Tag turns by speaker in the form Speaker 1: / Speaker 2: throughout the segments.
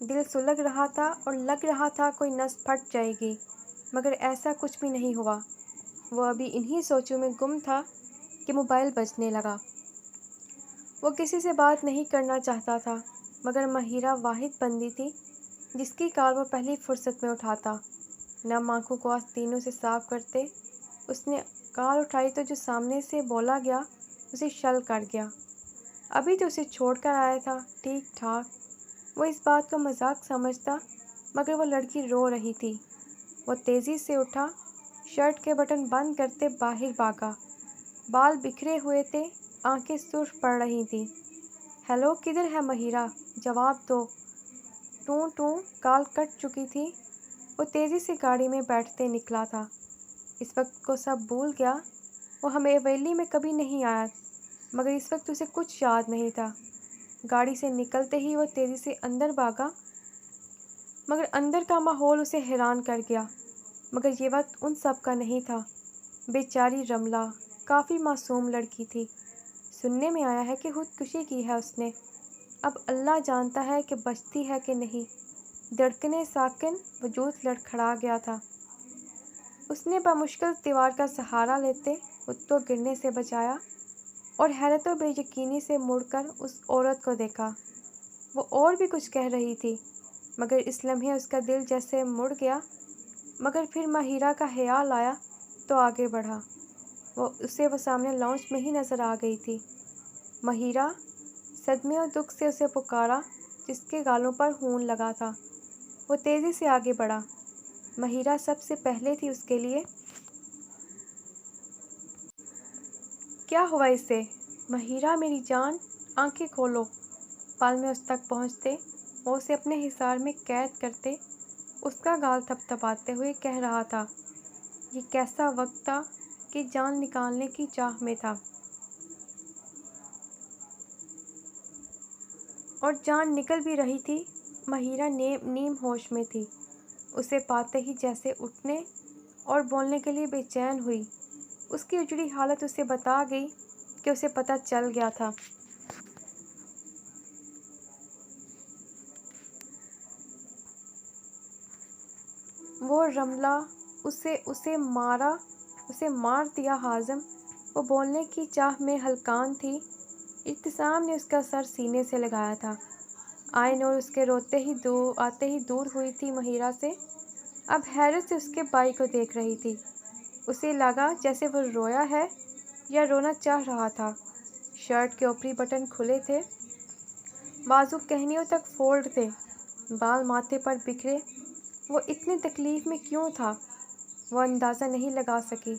Speaker 1: دل سلگ رہا تھا اور لگ رہا تھا کوئی نس پھٹ جائے گی، مگر ایسا کچھ بھی نہیں ہوا۔ وہ ابھی انہی سوچوں میں گم تھا کہ موبائل بجنے لگا۔ وہ کسی سے بات نہیں کرنا چاہتا تھا، مگر مہیرہ واحد بندی تھی جس کی کال وہ پہلی فرصت میں اٹھاتا۔ نم آنکھوں کو آستینوں سے صاف کرتے اس نے کال اٹھائی تو جو سامنے سے بولا گیا اسے شل کر گیا۔ ابھی تو اسے چھوڑ کر آیا تھا، ٹھیک ٹھاک۔ وہ اس بات کو مذاق سمجھتا، مگر وہ لڑکی رو رہی تھی۔ وہ تیزی سے اٹھا، شرٹ کے بٹن بند کرتے باہر بھاگا۔ بال بکھرے ہوئے تھے، آنکھیں سرخ پڑ رہی تھیں۔ ہیلو، کدھر ہے مہیرہ؟ جواب دو۔ ٹوں ٹوں، کال کٹ چکی تھی۔ وہ تیزی سے گاڑی میں بیٹھتے نکلا تھا۔ اس وقت کو سب بھول گیا۔ وہ ہمیں حویلی میں کبھی نہیں آیا، مگر اس وقت اسے کچھ یاد نہیں تھا۔ گاڑی سے نکلتے ہی وہ تیزی سے اندر بھاگا، مگر اندر کا ماحول اسے حیران کر گیا۔ مگر یہ وقت ان سب کا نہیں تھا۔ بیچاری رملہ کافی معصوم لڑکی تھی۔ سننے میں آیا ہے کہ خودکشی کی ہے اس نے۔ اب اللہ جانتا ہے کہ بچتی ہے کہ نہیں۔ دھڑکنے ساکن وجود لڑکھڑا گیا تھا۔ اس نے بمشکل دیوار کا سہارا لیتے خود کو گرنے سے بچایا اور حیرت و بے یقینی سے مڑ کر اس عورت کو دیکھا۔ وہ اور بھی کچھ کہہ رہی تھی، مگر اس لمحے اس کا دل جیسے مڑ گیا۔ مگر پھر مہیرہ کا خیال آیا تو آگے بڑھا۔ وہ سامنے لاؤنج میں ہی نظر آ گئی تھی۔ مہیرہ! صدمے اور دکھ سے اسے پکارا جس کے گالوں پر خون لگا تھا۔ وہ تیزی سے آگے بڑھا۔ مہیرہ سب سے پہلے تھی اس کے لیے۔ کیا ہوا اسے؟ مہیرہ میری جان، آنکھیں کھولو۔ پل میں اس تک پہنچتے وہ اسے اپنے حصار میں قید کرتے اس کا گال تھپ تھپاتے ہوئے کہہ رہا تھا، یہ کیسا وقت تھا کہ جان نکالنے کی چاہ میں تھا اور جان نکل بھی رہی تھی۔ مہیرہ نیم ہوش میں تھی۔ اسے پاتے ہی جیسے اٹھنے اور بولنے کے لیے بے چین ہوئی۔ اس کی اجڑی حالت اسے بتا گئی کہ اسے پتہ چل گیا تھا۔ وہ رملہ، اسے مار دیا حازم۔ وہ بولنے کی چاہ میں ہلکان تھی۔ ابتسام نے اس کا سر سینے سے لگایا تھا۔ آئے نور اس کے آتے ہی دور ہوئی تھی مہیرہ سے۔ اب حیرت سے اس کے بھائی کو دیکھ رہی تھی۔ اسے لگا جیسے وہ رویا ہے یا رونا چاہ رہا تھا۔ شرٹ کے اوپری بٹن کھلے تھے، بازو کہنیوں تک فولڈ تھے، بال ماتھے پر بکھرے۔ وہ اتنی تکلیف میں کیوں تھا؟ وہ اندازہ نہیں لگا سکی۔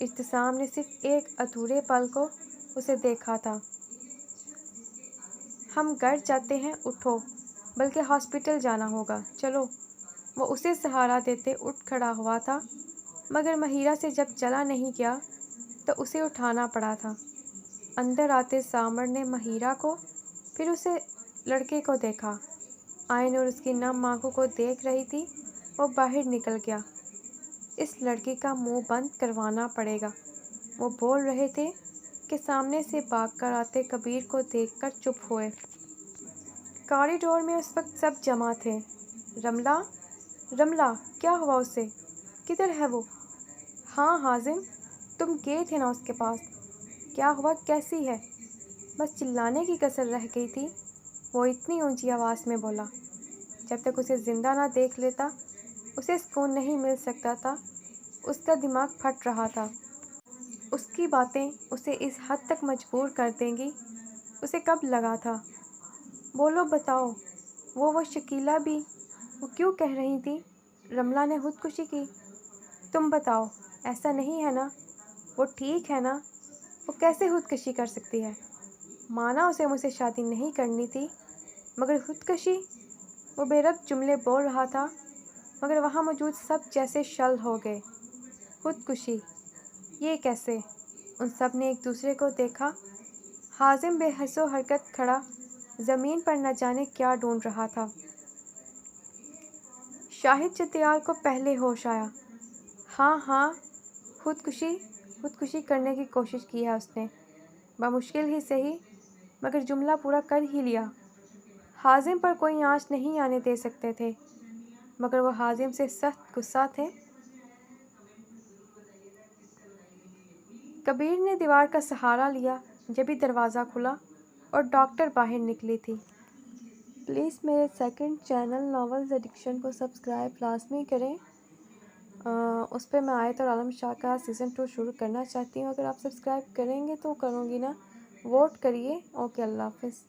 Speaker 1: ابتسام نے صرف ایک ادھورے پل کو اسے دیکھا تھا۔ ہم گھر جاتے ہیں، اٹھو، بلکہ ہاسپٹل جانا ہوگا، چلو۔ وہ اسے سہارا دیتے اٹھ کھڑا ہوا تھا، مگر مہیرہ سے جب چلا نہیں گیا تو اسے اٹھانا پڑا تھا۔ اندر آتے سامر نے مہیرہ کو، پھر اسے لڑکے کو دیکھا۔ آئین اور اس کی نم آنکھوں کو دیکھ رہی تھی۔ وہ باہر نکل گیا۔ اس لڑکی کا منہ بند کروانا پڑے گا، وہ بول رہے تھے کہ سامنے سے بھاگ کر آتے کبیر کو دیکھ کر چپ ہوئے۔ کاریڈور میں اس وقت سب جمع تھے۔ رملہ، رملہ، کیا ہوا اسے؟ کدھر ہے وہ؟ ہاں حازم، تم گئے تھے نا اس کے پاس؟ کیا ہوا، کیسی ہے؟ بس چلانے کی کسر رہ گئی تھی، وہ اتنی اونچی آواز میں بولا۔ جب تک اسے زندہ نہ دیکھ لیتا اسے سکون نہیں مل سکتا تھا۔ اس کا دماغ پھٹ رہا تھا۔ اس کی باتیں اسے اس حد تک مجبور کر دیں گی، اسے کب لگا تھا؟ بولو، بتاؤ، وہ شکیلہ بھی، وہ کیوں کہہ رہی تھی رملہ نے خودکشی کی؟ تم بتاؤ، ایسا نہیں ہے نا؟ وہ ٹھیک ہے نا؟ وہ کیسے خودکشی کر سکتی ہے؟ مانا اسے مجھ سے شادی نہیں کرنی تھی، مگر خودکشی؟ وہ بے ربط جملے بول رہا تھا، مگر وہاں موجود سب جیسے شل ہو گئے۔ خودکشی؟ یہ کیسے؟ ان سب نے ایک دوسرے کو دیکھا۔ حازم بے حس و حرکت کھڑا زمین پر نہ جانے کیا ڈھونڈ رہا تھا۔ شاہد چتیال کو پہلے ہوش آیا۔ ہاں ہاں، خودکشی کرنے کی کوشش کی ہے اس نے، بمشکل ہی سہی، مگر جملہ پورا کر ہی لیا۔ حازم پر کوئی آنچ نہیں آنے دے سکتے تھے، مگر وہ حازم سے سخت غصہ تھے۔ کبیر نے دیوار کا سہارا لیا جبھی دروازہ کھلا اور ڈاکٹر باہر نکلی تھی۔ پلیز میرے سیکنڈ چینل ناولز ایڈکشن کو سبسکرائب لازمی کریں۔ اس پہ میں آیت اور عالم شاہ کا سیزن 2 شروع کرنا چاہتی ہوں۔ اگر آپ سبسکرائب کریں گے تو کروں گی نا، ووٹ کریے۔ اوکے، اللہ حافظ۔